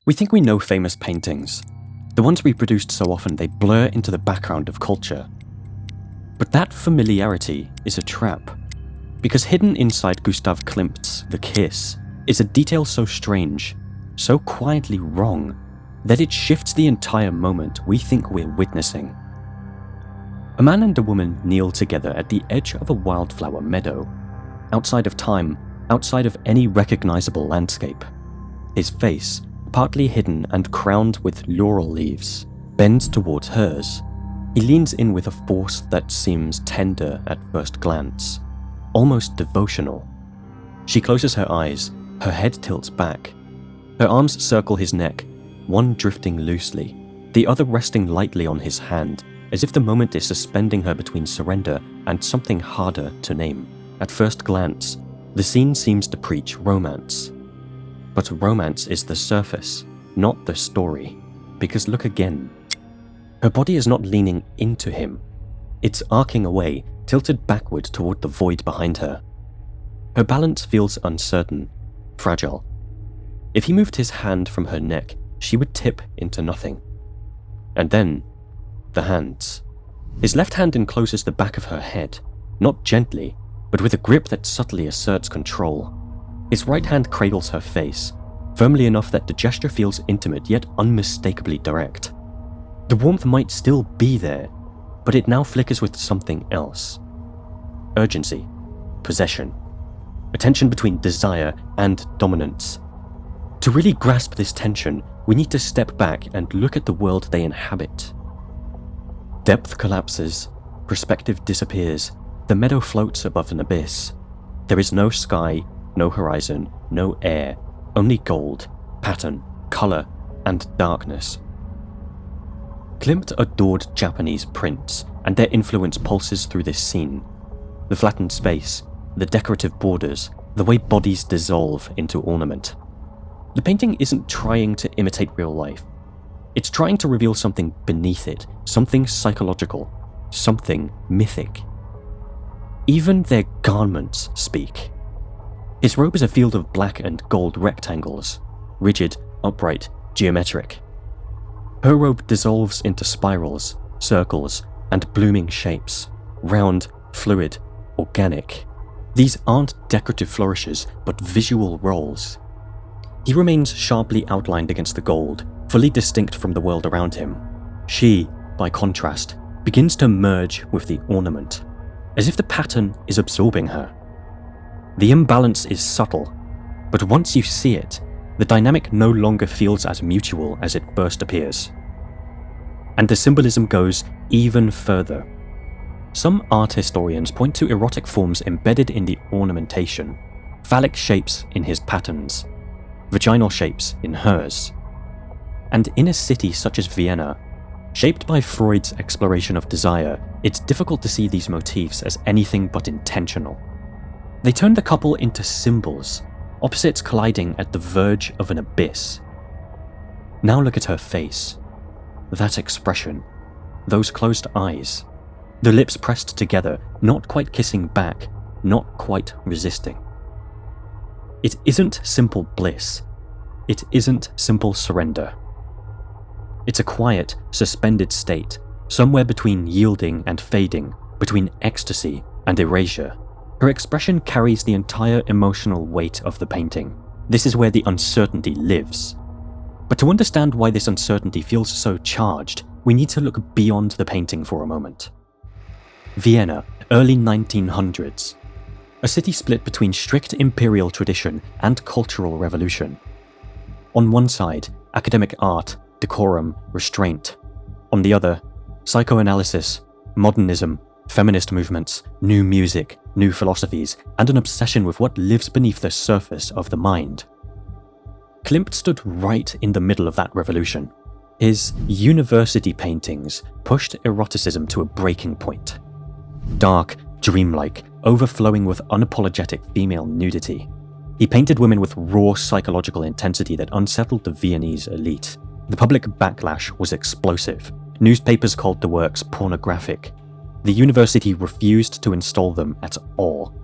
We think we know famous paintings. The ones we produced so often they blur into the background of culture. But that familiarity is a trap, because hidden inside Gustav Klimt's The Kiss is a detail so strange, so quietly wrong, that it shifts the entire moment we think we're witnessing. A man and a woman kneel together at the edge of a wildflower meadow, outside of time, outside of any recognizable landscape. His face, partly hidden and crowned with laurel leaves, bends towards hers. He leans in with a force that seems tender at first glance, almost devotional. She closes her eyes, her head tilts back. Her arms circle his neck, one drifting loosely, the other resting lightly on his hand, as if the moment is suspending her between surrender and something harder to name. At first glance, the scene seems to preach romance. But romance is the surface, not the story, because look again. Her body is not leaning into him. It's arcing away, tilted backward toward the void behind her. Her balance feels uncertain, fragile. If he moved his hand from her neck, she would tip into nothing. And then, the hands. His left hand encloses the back of her head, not gently, but with a grip that subtly asserts control. His right hand cradles her face, firmly enough that the gesture feels intimate yet unmistakably direct. The warmth might still be there, but it now flickers with something else. Urgency, possession, a tension between desire and dominance. To really grasp this tension, we need to step back and look at the world they inhabit. Depth collapses, perspective disappears, the meadow floats above an abyss. There is no sky, no horizon, no air, only gold, pattern, color, and darkness. Klimt adored Japanese prints, and their influence pulses through this scene. The flattened space, the decorative borders, the way bodies dissolve into ornament. The painting isn't trying to imitate real life. It's trying to reveal something beneath it, something psychological, something mythic. Even their garments speak. His robe is a field of black and gold rectangles, rigid, upright, geometric. Her robe dissolves into spirals, circles, and blooming shapes, round, fluid, organic. These aren't decorative flourishes, but visual rolls. He remains sharply outlined against the gold, fully distinct from the world around him. She, by contrast, begins to merge with the ornament, as if the pattern is absorbing her. The imbalance is subtle, but once you see it, the dynamic no longer feels as mutual as it first appears. And the symbolism goes even further. Some art historians point to erotic forms embedded in the ornamentation, phallic shapes in his patterns, vaginal shapes in hers. And in a city such as Vienna, shaped by Freud's exploration of desire, it's difficult to see these motifs as anything but intentional. They turn the couple into symbols, opposites colliding at the verge of an abyss. Now look at her face. That expression, those closed eyes, the lips pressed together, not quite kissing back, not quite resisting. It isn't simple bliss. It isn't simple surrender. It's a quiet, suspended state, somewhere between yielding and fading, between ecstasy and erasure. Her expression carries the entire emotional weight of the painting. This is where the uncertainty lives. But to understand why this uncertainty feels so charged, we need to look beyond the painting for a moment. Vienna, early 1900s. A city split between strict imperial tradition and cultural revolution. On one side, academic art, decorum, restraint. On the other, psychoanalysis, modernism, feminist movements, new music, new philosophies, and an obsession with what lives beneath the surface of the mind. Klimt stood right in the middle of that revolution. His university paintings pushed eroticism to a breaking point. Dark, dreamlike, overflowing with unapologetic female nudity. He painted women with raw psychological intensity that unsettled the Viennese elite. The public backlash was explosive. Newspapers called the works pornographic. The university refused to install them at all.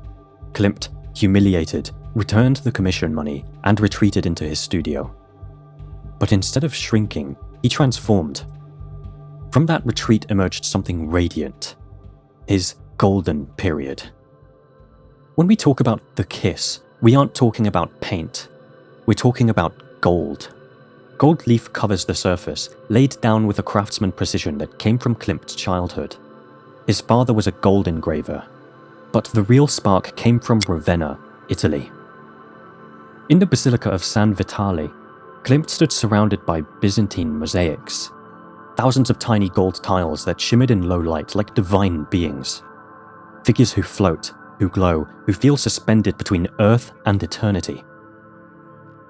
Klimt, humiliated, returned the commission money and retreated into his studio. But instead of shrinking, he transformed. From that retreat emerged something radiant, his golden period. When we talk about the kiss, we aren't talking about paint. We're talking about gold. Gold leaf covers the surface, laid down with a craftsman precision that came from Klimt's childhood. His father was a gold engraver, but the real spark came from Ravenna, Italy. In the Basilica of San Vitale, Klimt stood surrounded by Byzantine mosaics, thousands of tiny gold tiles that shimmered in low light like divine beings. Figures who float, who glow, who feel suspended between earth and eternity.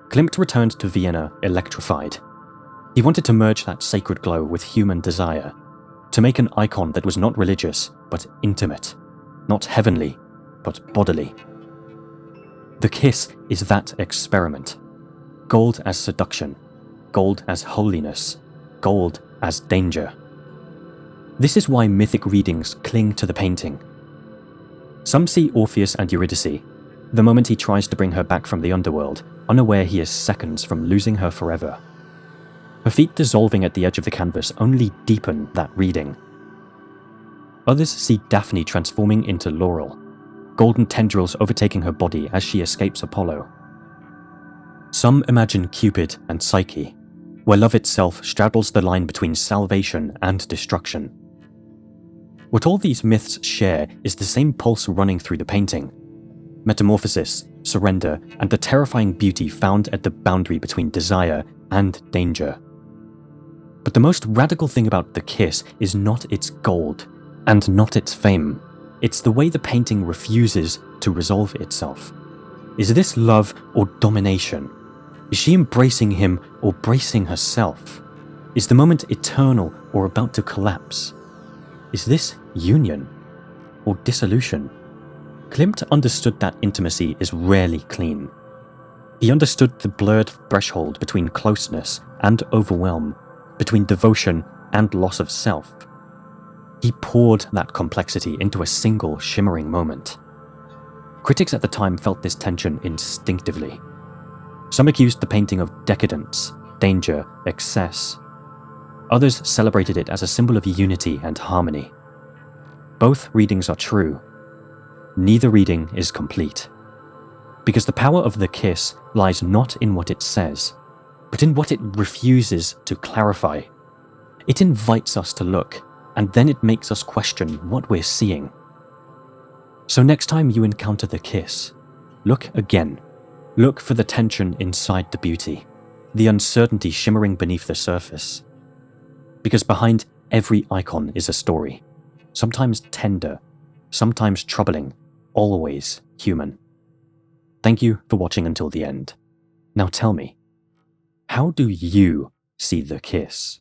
Klimt returned to Vienna electrified. He wanted to merge that sacred glow with human desire, to make an icon that was not religious, but intimate, not heavenly, but bodily. The kiss is that experiment. Gold as seduction, gold as holiness, gold as danger. This is why mythic readings cling to the painting. Some see Orpheus and Eurydice, the moment he tries to bring her back from the underworld, unaware he is seconds from losing her forever. Her feet dissolving at the edge of the canvas only deepen that reading. Others see Daphne transforming into Laurel, golden tendrils overtaking her body as she escapes Apollo. Some imagine Cupid and Psyche, where love itself straddles the line between salvation and destruction. What all these myths share is the same pulse running through the painting: metamorphosis, surrender, and the terrifying beauty found at the boundary between desire and danger. But the most radical thing about the kiss is not its gold, and not its fame. It's the way the painting refuses to resolve itself. Is this love or domination? Is she embracing him or bracing herself? Is the moment eternal or about to collapse? Is this union or dissolution? Klimt understood that intimacy is rarely clean. He understood the blurred threshold between closeness and overwhelm, between devotion and loss of self. He poured that complexity into a single shimmering moment. Critics at the time felt this tension instinctively. Some accused the painting of decadence, danger, excess. Others celebrated it as a symbol of unity and harmony. Both readings are true. Neither reading is complete. Because the power of the kiss lies not in what it says, but in what it refuses to clarify. It invites us to look, and then it makes us question what we're seeing. So next time you encounter the kiss, look again. Look for the tension inside the beauty, the uncertainty shimmering beneath the surface. Because behind every icon is a story, sometimes tender, sometimes troubling, always human. Thank you for watching until the end. Now tell me, how do you see the kiss?